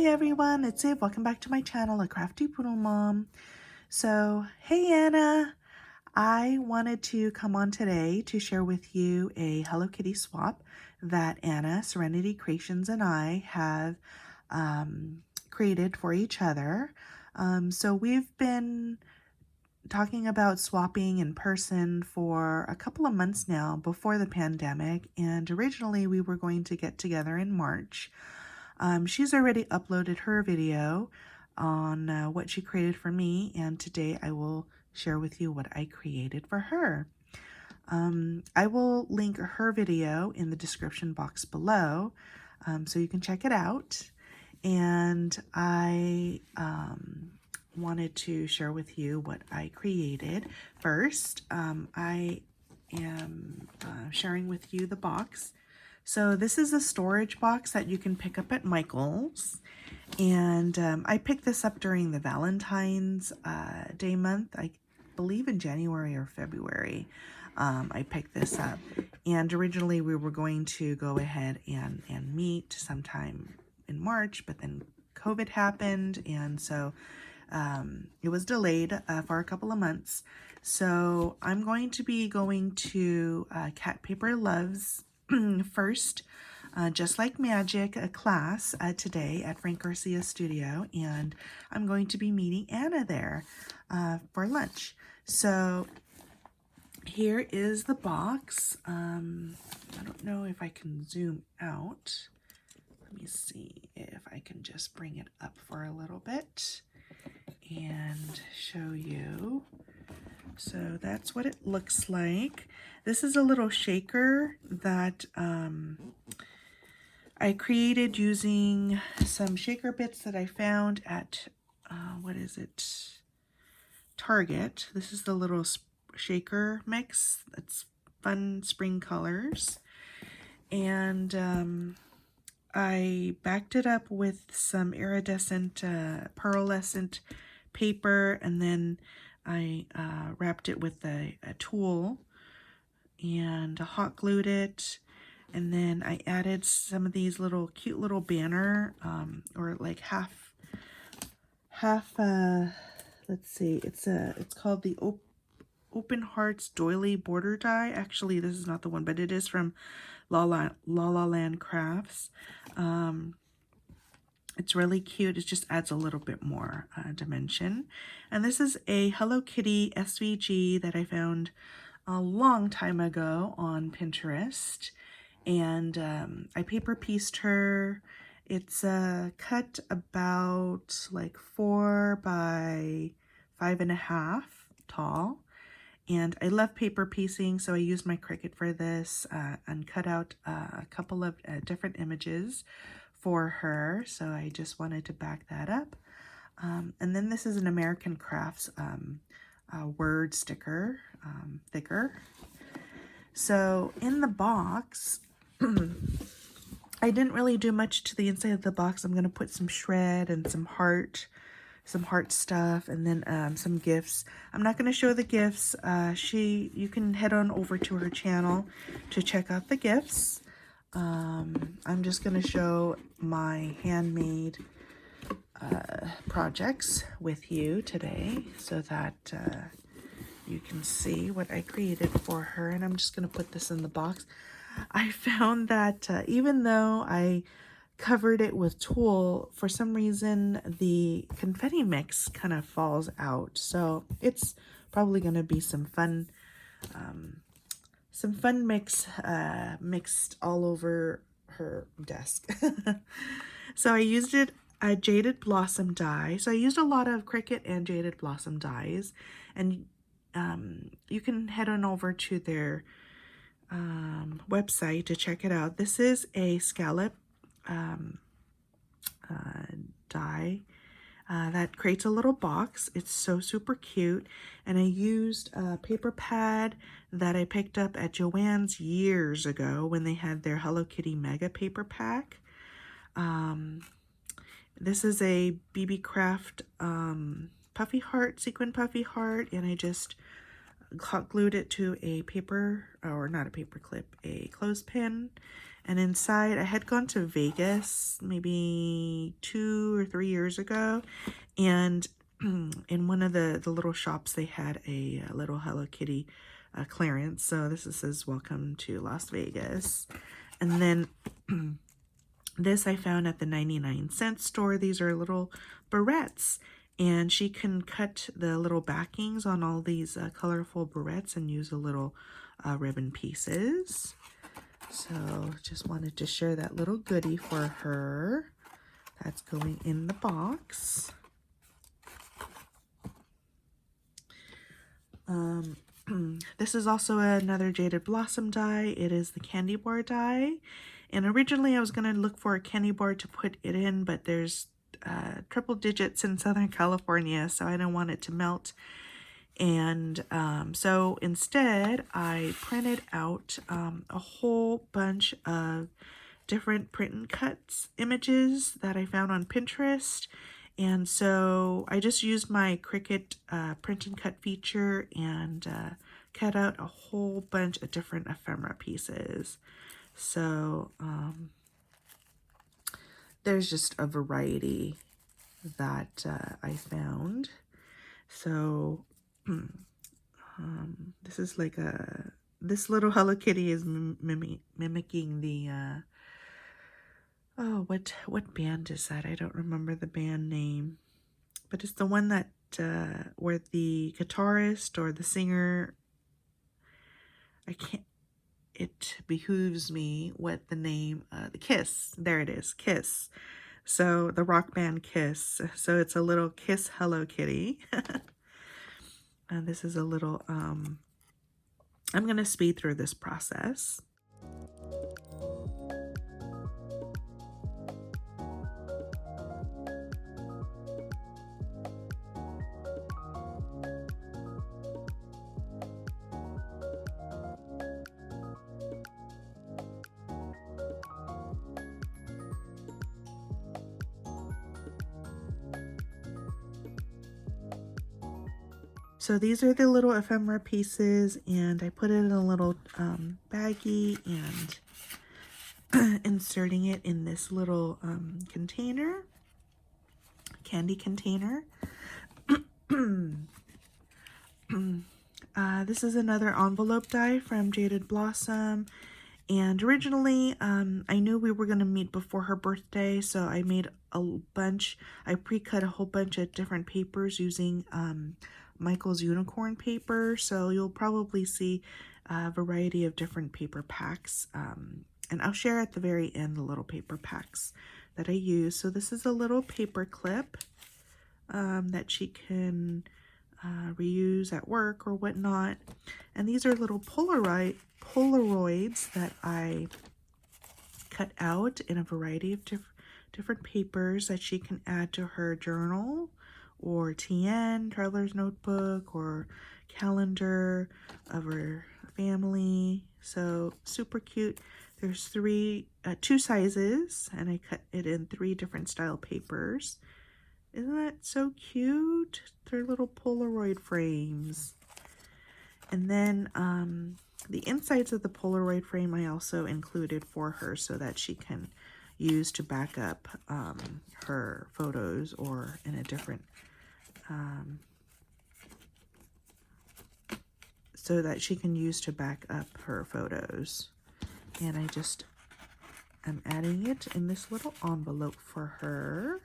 everyone, it's Eve. Welcome back to my channel, A Crafty Poodle Mom. So, hey Anna, I wanted to come on today to share with you a Hello Kitty swap that Anna, Serenity Creations and I have created for each other. So we've been talking about swapping in person for a couple of months now before the pandemic, and originally we were going to get together in March. She's already uploaded her video on what she created for me, and today I will share with you what I created for her. I will link her video in the description box below, so you can check it out. And I wanted to share with you what I created. First, I am sharing with you the box. So this is a storage box that you can pick up at Michael's, and I picked this up during the Valentine's Day month, I believe in January or February. I picked this up, and originally we were going to go ahead and meet sometime in March, but then COVID happened, and so it was delayed for a couple of months. So I'm going to be going to Cat Paper Loves first, Just Like Magic, a class today at Frank Garcia's studio, and I'm going to be meeting Anna there for lunch. So here is the box. I don't know if I can zoom out. Let me see if I can just bring it up for a little bit and show you. So that's what it looks like. This is a little shaker that I created using some shaker bits that I found at, Target. This is the little shaker mix. It's fun spring colors. And I backed it up with some iridescent, pearlescent paper, and then I wrapped it with a tool and hot glued it, and then I added some of these little cute little banner or like half let's see, it's called the Open Hearts Doily Border Die. Actually, this is not the one, but it is from La La Land Crafts. It's really cute. It just adds a little bit more dimension. And this is a Hello Kitty SVG that I found a long time ago on Pinterest. And I paper pieced her. It's cut about like 4 by 5.5 tall. And I love paper piecing, so I used my Cricut for this and cut out a couple of different images for her. So I just wanted to back that up. And then this is an American Crafts word sticker, thicker. So in the box, I didn't really do much to the inside of the box. I'm going to put some shred and some heart stuff, and then some gifts. I'm not going to show the gifts. You can head on over to her channel to check out the gifts. I'm just going to show my handmade projects with you today so that you can see what I created for her. And I'm just going to put this in the box. I found that even though I covered it with tulle, for some reason the confetti mix kind of falls out. So it's probably going to be some fun mix mixed all over her desk. So I used a Jaded Blossom die. So I used a lot of Cricut and Jaded Blossom dies, and you can head on over to their website to check it out. This is a scallop die that creates a little box. It's so super cute, and I used a paper pad that I picked up at Joann's years ago when they had their Hello Kitty Mega Paper Pack. This is a BB Craft puffy heart, sequin puffy heart, and I just hot glued it to a paper, or not a paper clip, a clothespin, And inside, I had gone to Vegas maybe 2 or 3 years ago, and in one of the little shops, they had a little Hello Kitty clearance. So this says, "Welcome to Las Vegas." And then this I found at the 99-cent store. These are little barrettes, and she can cut the little backings on all these colorful barrettes and use a little ribbon pieces. So just wanted to share that little goodie for her. That's going in the box. This is also another Jaded Blossom die. It is the candy bar die. And originally I was going to look for a candy bar to put it in, but there's triple digits in Southern California, so I didn't want it to melt. And so instead I printed out a whole bunch of different print and cuts images that I found on Pinterest. And so I just used my Cricut print and cut feature and cut out a whole bunch of different ephemera pieces. So there's just a variety that I found. So this is like this little Hello Kitty is mimicking the oh, what band is that? I don't remember the band name, but it's the one that where the guitarist or the singer, it behooves me what the name, the Kiss, there it is, Kiss. So the rock band Kiss. So it's a little Kiss Hello Kitty. And this is a little, I'm going to speed through this process. So these are the little ephemera pieces, and I put it in a little baggie and inserting it in this little container, candy container. This is another envelope die from Jaded Blossom. And originally, I knew we were going to meet before her birthday, so I made a bunch. I pre-cut a whole bunch of different papers using Michael's unicorn paper, so you'll probably see a variety of different paper packs, and I'll share at the very end the little paper packs that I use. So this is a little paper clip that she can reuse at work or whatnot, and these are little Polaroids that I cut out in a variety of different papers that she can add to her journal or TN, traveler's notebook, or calendar of her family. So super cute. There's two sizes, and I cut it in 3 different style papers. Isn't that so cute? They're little Polaroid frames. And then the insides of the Polaroid frame I also included for her so that she can use to back up her photos, or in a different so that she can use to back up her photos. And I'm adding it in this little envelope for her.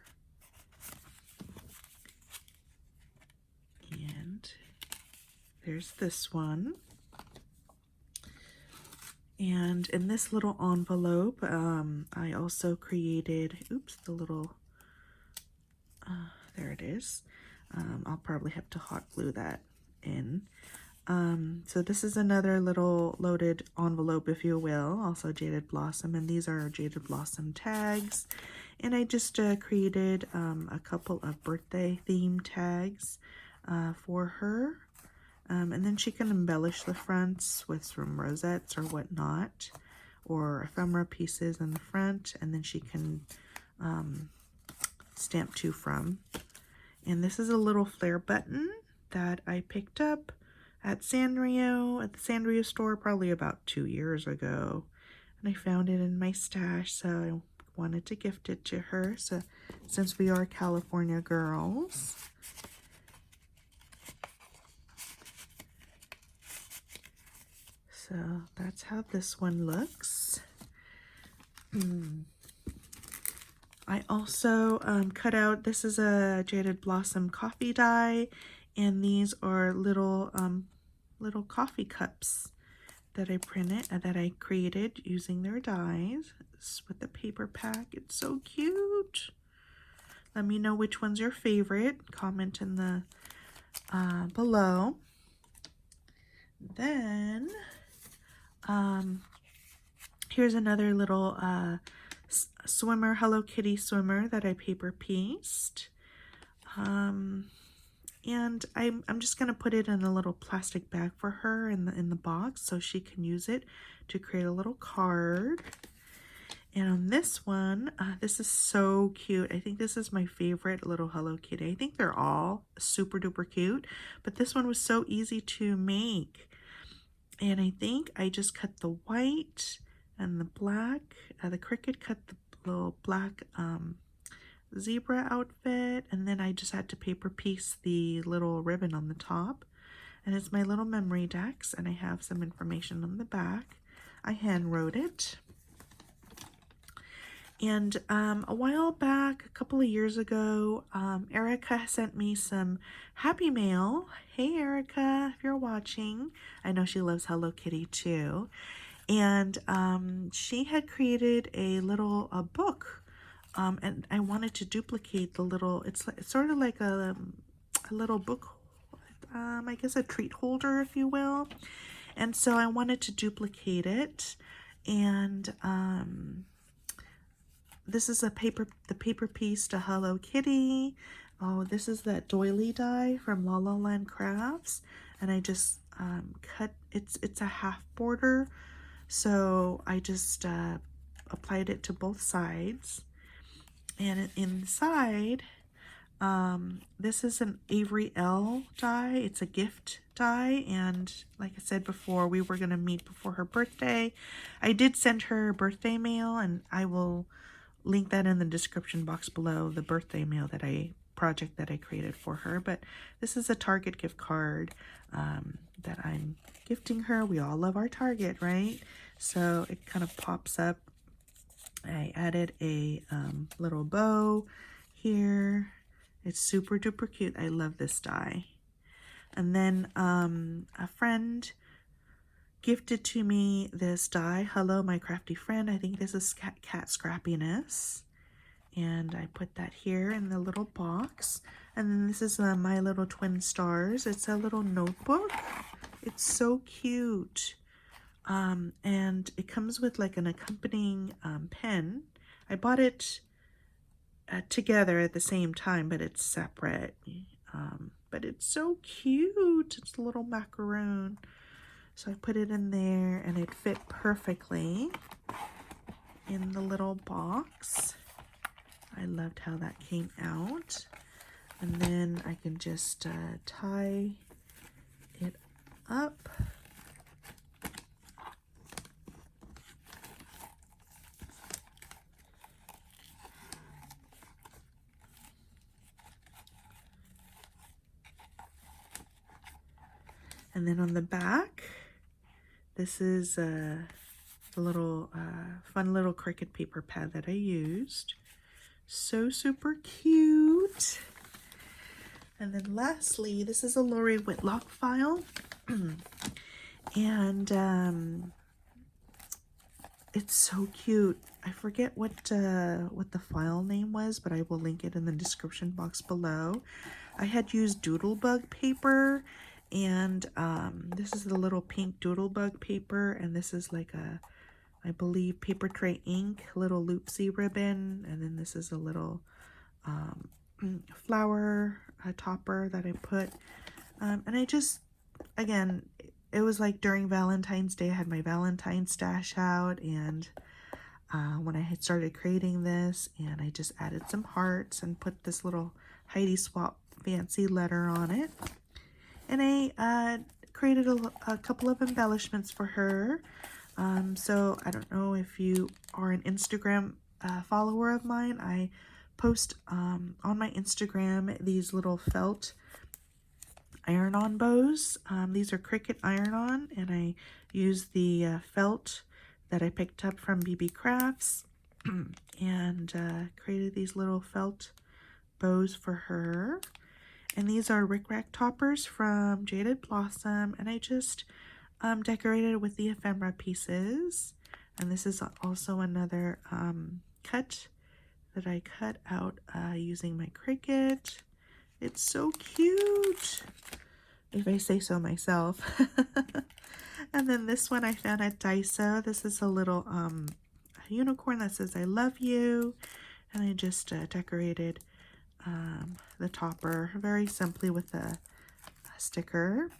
And there's this one. And in this little envelope, I also created, the little, there it is. I'll probably have to hot glue that in. So this is another little loaded envelope, if you will, also Jaded Blossom, and these are Jaded Blossom tags. And I just created a couple of birthday theme tags for her. And then she can embellish the fronts with some rosettes or whatnot, or ephemera pieces in the front, and then she can stamp to from. And this is a little flare button that I picked up at the Sanrio store probably about 2 years ago. and I found it in my stash, so I wanted to gift it to her, so since we are California girls. So that's how this one looks. I also cut out, this is a Jaded Blossom coffee die, and these are little little coffee cups that I printed that I created using their dies. It's with the paper pack. It's so cute. Let me know which one's your favorite. Comment in the below. Then here's another little swimmer, Hello Kitty swimmer that I paper pieced. And I'm just gonna put it in a little plastic bag for her in the box so she can use it to create a little card. And on this one, this is so cute. I think this is my favorite little Hello Kitty. I think they're all super duper cute, but this one was so easy to make. And I think I just cut the white and the black. The Cricut cut the little black zebra outfit, and then I just had to paper piece the little ribbon on the top. And it's my little memory decks, and I have some information on the back. I hand wrote it. And a while back, a couple of years ago, Erica sent me some happy mail. Hey Erica, if you're watching, I know she loves Hello Kitty too. And she had created a little book, and I wanted to duplicate the little, it's sort of like a little book, I guess a treat holder, if you will. And so I wanted to duplicate it, and this is the paper piece to Hello Kitty. Oh, this is that doily die from La La Land Crafts, and I just cut, it's a half border, so I just applied it to both sides. And inside, this is an Avery L die. It's a gift die, and like I said before, we were gonna meet before her birthday. I did send her birthday mail, and I will link that in the description box below, the birthday mail project that I created for her. But this is a Target gift card that I'm gifting her. We all love our Target, right? So it kind of pops up. I added a little bow here. It's super duper cute. I love this die. And then a friend gifted to me this die. Hello, my crafty friend. I think this is cat scrappiness. And I put that here in the little box. And then this is My Little Twin Stars. It's a little notebook. It's so cute. And it comes with like an accompanying pen. I bought it together at the same time, but it's separate. But it's so cute. It's a little macaroon. So I put it in there, and it fit perfectly in the little box. I loved how that came out. And then I can just tie it up. And then on the back, this is a little fun little Cricut paper pad that I used. So super cute. And then lastly, this is a Lori Whitlock file. And it's so cute. I forget what the file name was, but I will link it in the description box below. I had used Doodlebug paper, and this is the little pink Doodlebug paper, and this is like a, I believe, paper tray ink, little loopsy ribbon, and then this is a little flower topper that I put. And I just, again, it was like during Valentine's Day, I had my Valentine's stash out, and when I had started creating this, and I just added some hearts and put this little Heidi Swap fancy letter on it. And I created a couple of embellishments for her. So I don't know if you are an Instagram follower of mine. I post on my Instagram these little felt iron-on bows. These are Cricut iron-on, and I use the felt that I picked up from BB Crafts and created these little felt bows for her. And these are rickrack toppers from Jaded Blossom, and I just decorated with the ephemera pieces. And this is also another cut that I cut out using my Cricut. It's so cute, if I say so myself. And then this one I found at Daiso. This is a little unicorn that says I love you, and I just decorated the topper very simply with a sticker.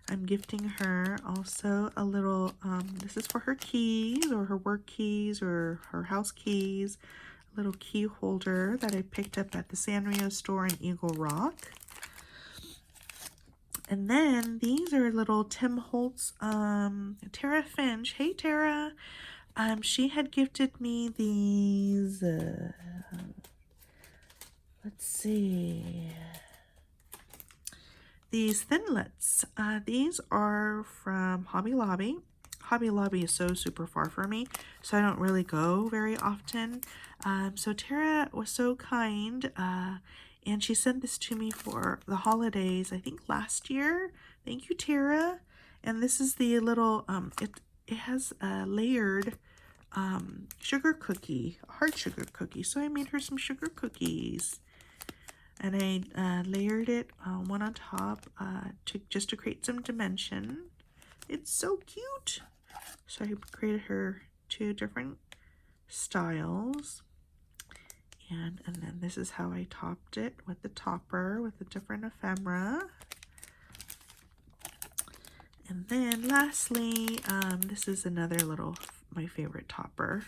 I'm gifting her also a little, this is for her keys or her work keys or her house keys, a little key holder that I picked up at the Sanrio store in Eagle Rock. And then these are little Tim Holtz, Tara Finch. Hey, Tara. She had gifted me these, let's see, these thinlets. These are from Hobby Lobby. Hobby Lobby is so super far for me, so I don't really go very often. So Tara was so kind, and she sent this to me for the holidays, I think last year. Thank you, Tara. And this is the little, it has a layered sugar cookie, a hard sugar cookie. So I made her some sugar cookies. And I layered it one on top just to create some dimension. It's so cute. So I created her 2 different styles. And then this is how I topped it with the topper with the different ephemera. And then lastly, this is another little, my favorite topper.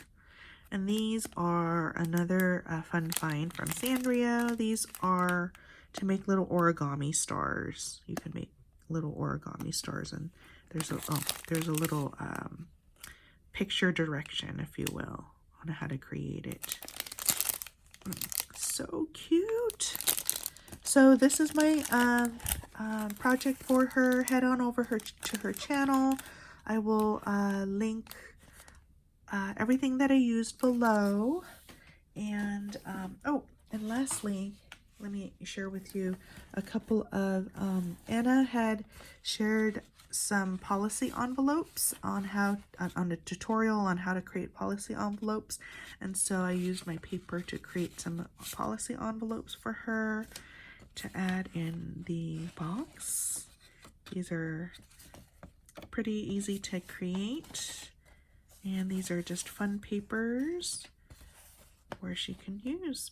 And these are another fun find from Sanrio. These are to make little origami stars. You can make little origami stars, and there's a little picture direction, if you will, on how to create it. So cute. So this is my project for her. Head on over to her channel. I will link everything that I used below. And oh, and lastly, let me share with you a couple of Anna had shared some policy envelopes on how on a tutorial on how to create policy envelopes, and so I used my paper to create some policy envelopes for her to add in the box. These are pretty easy to create. And these are just fun papers where she can use.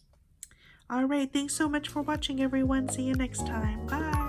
All right, thanks so much for watching, everyone. See you next time. Bye.